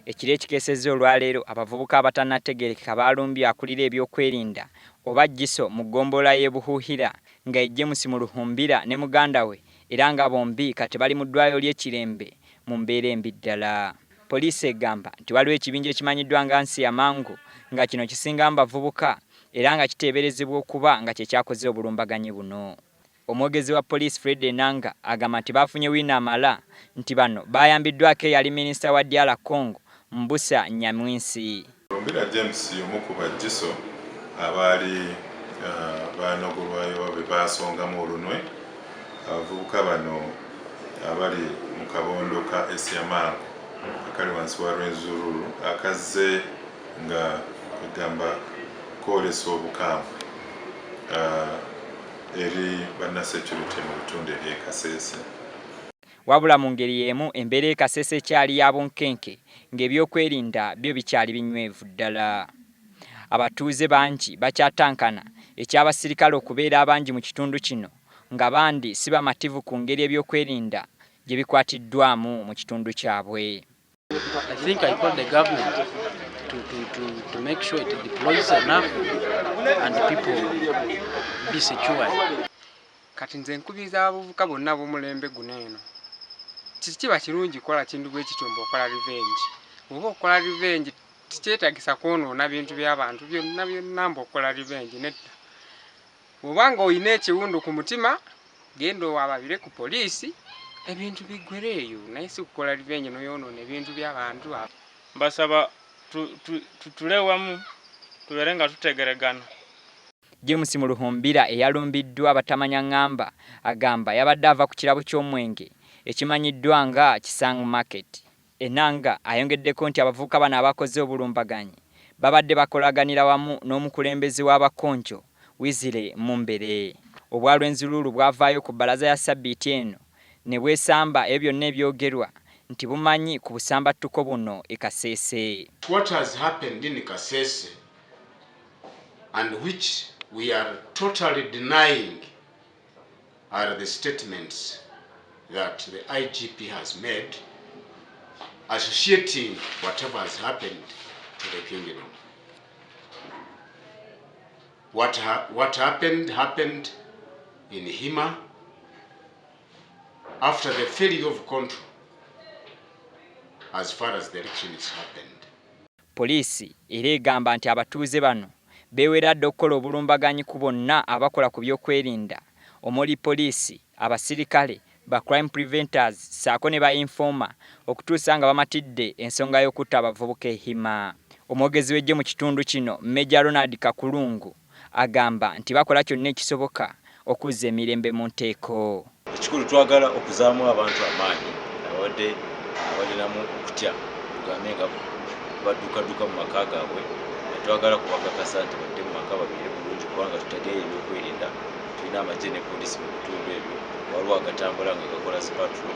Ekiro ekikeesezza olwaleero abavubuka abatannategeerekeka baalumbye akulira ebyokwerinda oba Jjiso mu ggombolola y'e Buhuuhira nga ye James Luhumbira ne muganda we era nga bombi kati bali mu ddwaliro ly'e Kirembe mu mbeera embi ddala. Poliisi egamba nti waliwo ekibinja ekimanyiddwa nga Nsiyamangu nga kino kisingamu bavubuka era nga kiteeberezebwa okuba nga kye kyakoze obulumbaganyi buno. Omwogezi wa poliisi Fred Enanga agamba nti baafunye wino amala nti bano baayambiddwako eyali minisita wa DR Congo Mbusa Nyamwisi. Luhumbira James omu ku ba Jjiso abaali banogolwayo be baasongamu olunwe. Abavubuka bano abali mu kabondo ka Nsiyamangu akali wansi wa Rwenzururu akazze nga egamba kwolesa obukambwe eri bannasecurity mu bitundu eby'e Kasese. Wabula mu ngeri y'emu embeera e Kasese ekyali ya bunkenke ng'ebyokwerinda byo bikyali binywevu ddala. Abatuuze bangi bakyatankana eky'abasirikale okubeera abangi mu kitundu kino nga bandi si bamativu ku ngeri ebyokwerinda gye bikwatiddwamu mu kitundu kyabwe. I think I call the government to make sure it deploys enough and people be secured. Kati nze nkubiriza abavubuka bonna b'omulembe guno eno. Kiba kirungi kola kintu bwe kityo okola revenge. Oba okola revenge tikyetagisa kwonoona bintu by'abantu byonna okola revenge netta. Obanga oyina ekiwundu ku mutima genda owababire ku poliisi ebintu biggwereeyo naye si kukola revenge n'oyoonoona ebintu by'abantu. Mbasaba tutule wamu tubeere nga tutegeregana. James Luhumbira eyalumbiddwa batamanya ngamba agamba yabadde ava ku kirabo ky'omwenge ekimanyiddwa nga Kisangu Market. Enanga ayongeddeko nti abavubuka bano abakoze obulumbaganyi babadde bakolaganira wamu n'omukulembeze w'abakonjo Wizire Mumbere. Obwa Rwenzururu bwavaayo ku bbalaza ya Sabbiiti eno ne bwesamba ebyo byonna ebyogerwa nti bumanyi ku busambattuko buno e Kasese. What has happened in Kasese and which we are totally denying are the statements that the IGP has made associating whatever has happened to the kingdom. What happened in Hima after the failure of control as far as the elections happened. Poliisi era egamba nti abatuuze bano beeweradde okukola obulumbaganyi ku bonna abakola ku byokwerinda omuli poliisi, abasirikale, ba crime preventers saako ne ba informer okutuusa nga bamatidde ensonga y'okutta abavubuka e Hima. Omwogezi w'eggye mu kitundu kino Major Ronald Kakulungu agamba nti bakola kyonna ekisoboka okuzza emirembe mu nteeko. Ekikulu twagala okuzaamu abantu amaanyi abalinamu okutya tugambe nga badduka mu maka gaabwe. Twagala kubakakasa nti badde mu maka babeere bulungi kubanga tutageeyo ebyokwerinda tulina amagye ne poliisi mu bitundu ebyo waliwo agatambula nga gakola sipatro